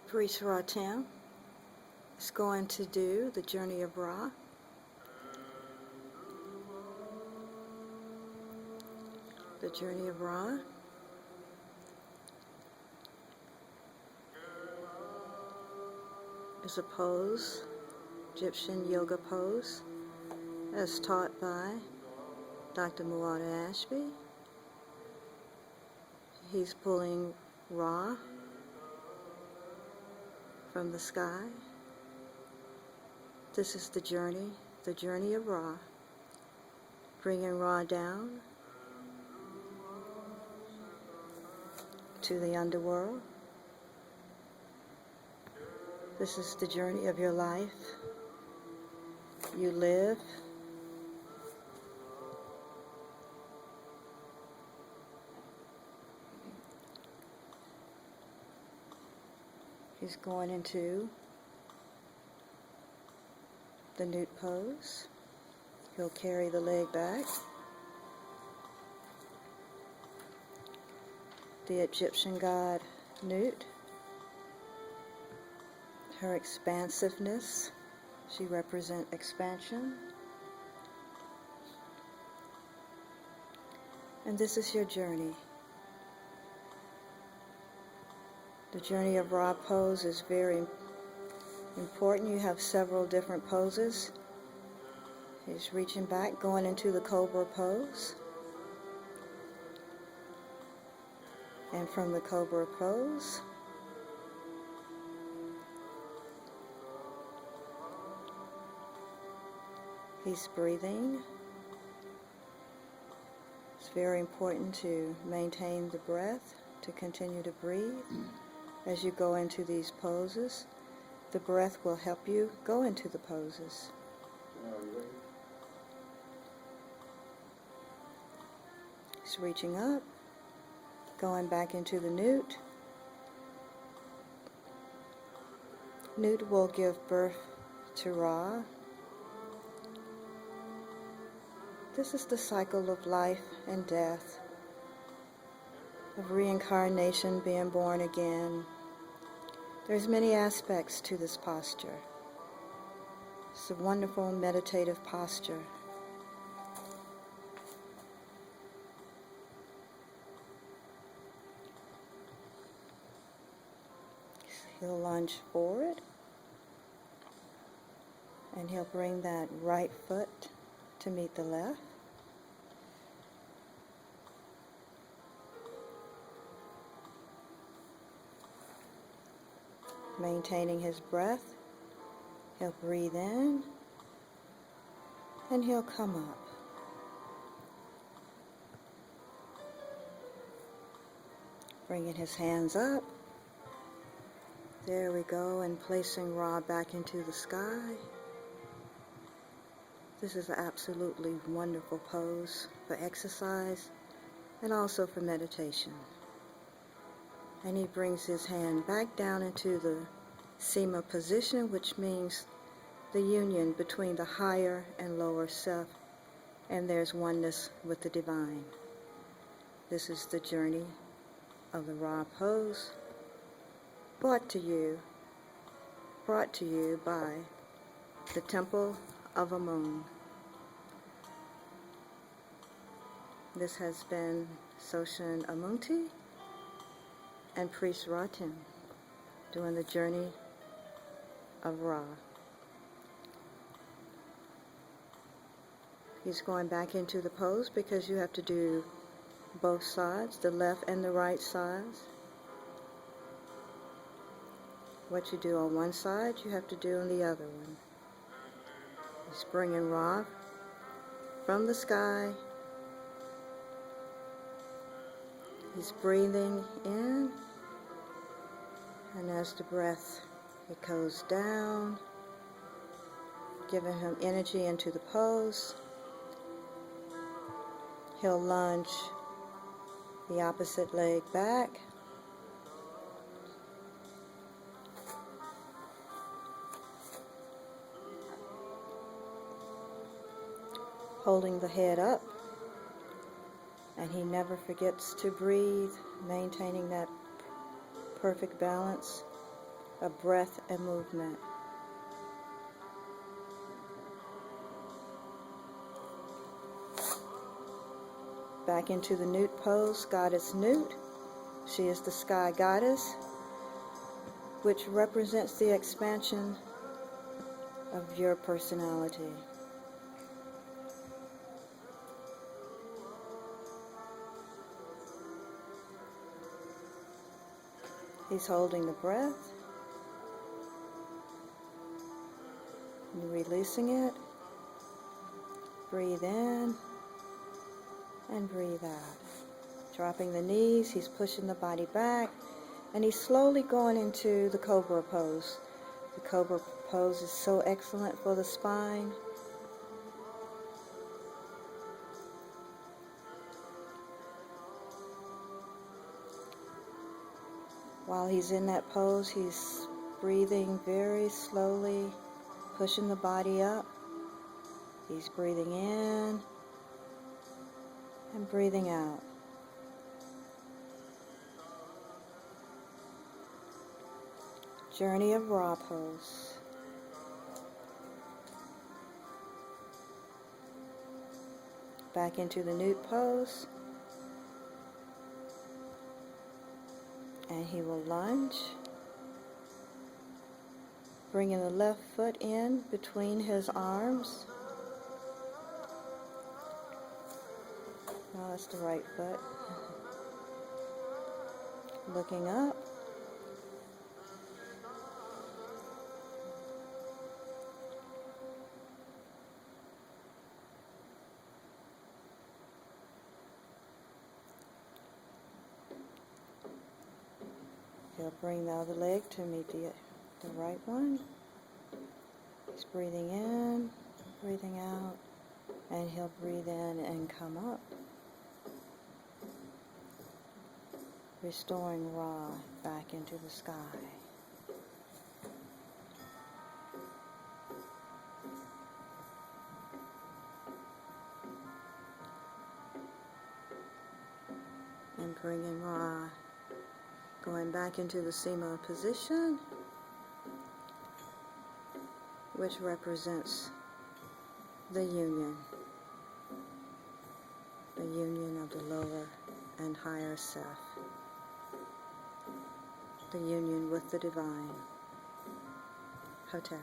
Priest RaTem is going to do the journey of Ra. The journey of Ra is a pose, Egyptian yoga pose, as taught by Dr. Muata Ashby. He's pulling Ra from the sky. This is the journey of Ra, bringing Ra down to the underworld. This is the journey of your life. You live He's going into the newt pose. He'll carry the leg back. The Egyptian god Nut, her expansiveness, she represents expansion. And this is your journey. The journey of Ra pose is very important. You have several different poses. He's reaching back, going into the cobra pose. And from the cobra pose, he's breathing. It's very important to maintain the breath, to continue to breathe. As you go into these poses, the breath will help you go into the poses. He's reaching up, going back into the newt. Newt will give birth to Ra. This is the cycle of life and death, of reincarnation, being born again. There's many aspects to this posture. It's a wonderful meditative posture. He'll lunge forward, and he'll bring that right foot to meet the left. Maintaining his breath, he'll breathe in, and he'll come up. Bringing his hands up. There we go, and placing Ra back into the sky. This is an absolutely wonderful pose for exercise and also for meditation. And he brings his hand back down into the Sema position, which means the union between the higher and lower self, and there's oneness with the divine. This is the journey of the Ra pose, brought to you by the Temple of Amun. This has been Sema Institute and Priest RaTem doing the journey of Ra. He's going back into the pose because you have to do both sides, the left and the right sides. What you do on one side, you have to do on the other one. He's bringing Ra from the sky. He's breathing in, and as the breath, it goes down, giving him energy into the pose. He'll lunge the opposite leg back. Holding the head up, and he never forgets to breathe, maintaining that perfect balance. of breath and movement. Back into the Newt pose, Goddess Newt. She is the sky goddess, which represents the expansion of your personality. He's holding the breath. You're releasing it. Breathe in and breathe out. Dropping the knees, he's pushing the body back, and he's slowly going into the Cobra pose. The Cobra pose is so excellent for the spine. While he's in that pose, he's breathing very slowly, pushing the body up. He's breathing in and breathing out. Journey of Ra pose. Back into the Newt pose. And he will lunge, bringing the left foot in between his arms. No, that's the right foot. Looking up. He'll bring the other leg to meet the right one. He's breathing in, breathing out, and he'll breathe in and come up. Restoring Ra back into the sky. And bringing Ra going back into the Sema position, which represents the union of the lower and higher self, the union with the divine. Hotep.